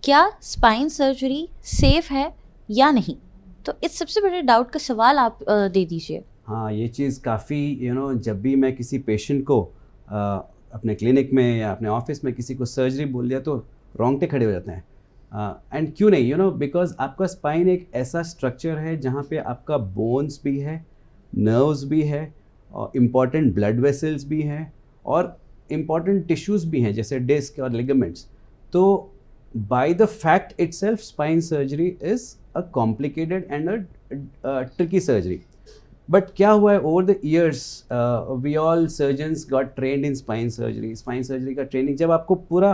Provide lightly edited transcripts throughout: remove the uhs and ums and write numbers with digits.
क्या spine surgery safe है या नहीं? तो इस सबसे बड़े डाउट का सवाल आप दे दीजिए। हाँ, ये चीज़ काफ़ी जब भी मैं किसी पेशेंट को अपने क्लिनिक में या अपने ऑफिस में किसी को सर्जरी बोल दिया तो रोंगटे खड़े हो जाते हैं। एंड क्यों नहीं, बिकॉज़ आपका स्पाइन एक ऐसा स्ट्रक्चर है जहाँ पे आपका बोन्स भी है, नर्व्स भी है और इम्पॉर्टेंट ब्लड वेसल्स भी हैं और इम्पॉर्टेंट टिश्यूज़ भी हैं जैसे डिस्क और लिगामेंट्स। तो by the fact itself spine surgery is a complicated and a tricky surgery. But क्या हुआ है, over the years we all surgeons got trained in spine surgery. Spine surgery का training जब आपको पूरा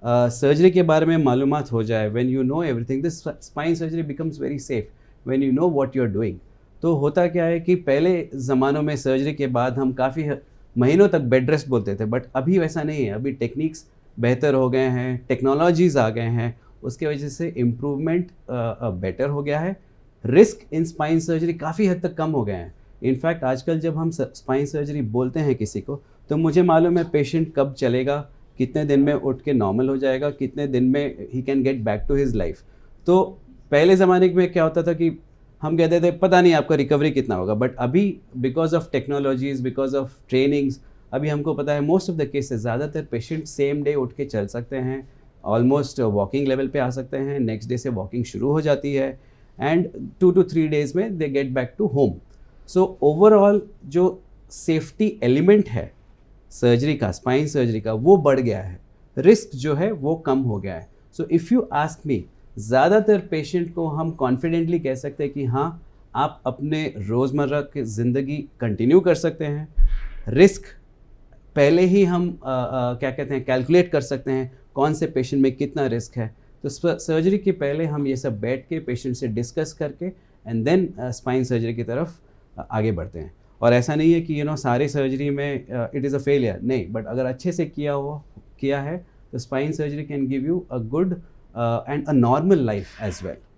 सर्जरी के बारे में मालूमात हो जाए, when you know everything, this spine surgery becomes very safe when you know what you are doing. तो होता क्या है कि पहले ज़मानों में सर्जरी के बाद हम काफ़ी महीनों तक बेड रेस्ट बोलते थे, बट अभी वैसा नहीं है। अभी टेक्निक्स बेहतर हो गए हैं, टेक्नोलॉजीज़ आ गए हैं, उसके वजह से इम्प्रूवमेंट बेटर हो गया है। रिस्क इन स्पाइन सर्जरी काफ़ी हद तक कम हो गए हैं। इनफैक्ट आजकल जब हम स्पाइन सर्जरी बोलते हैं किसी को, तो मुझे मालूम है पेशेंट कब चलेगा, कितने दिन में उठ के नॉर्मल हो जाएगा, कितने दिन में he can get back to his life. तो पहले ज़माने में क्या होता था कि हम कहते थे पता नहीं आपका रिकवरी कितना होगा, बट अभी because of technologies, because of trainings, अभी हमको पता है मोस्ट ऑफ द केसेस, ज़्यादातर पेशेंट सेम डे उठ के चल सकते हैं, ऑलमोस्ट वॉकिंग लेवल पे आ सकते हैं, नेक्स्ट डे से वॉकिंग शुरू हो जाती है एंड 2 to 3 डेज में they get back to home. So overall जो सेफ्टी एलिमेंट है सर्जरी का, स्पाइन सर्जरी का, वो बढ़ गया है, रिस्क जो है वो कम हो गया है। So if you ask me, ज़्यादातर पेशेंट को हम कॉन्फिडेंटली कह सकते हैं कि हाँ, आप अपने रोज़मर्रा की ज़िंदगी कंटिन्यू कर सकते हैं। रिस्क पहले ही हम क्या कहते हैं, कैलकुलेट कर सकते हैं कौन से पेशेंट में कितना रिस्क है। तो सर्जरी के पहले हम ये सब बैठ के पेशेंट से डिस्कस करके एंड देन स्पाइन सर्जरी की तरफ आगे बढ़ते हैं। और ऐसा नहीं है कि सारे सर्जरी में इट इज़ अ फेलियर, नहीं, बट अगर अच्छे से किया है तो spine surgery can give you a good and a normal life as well.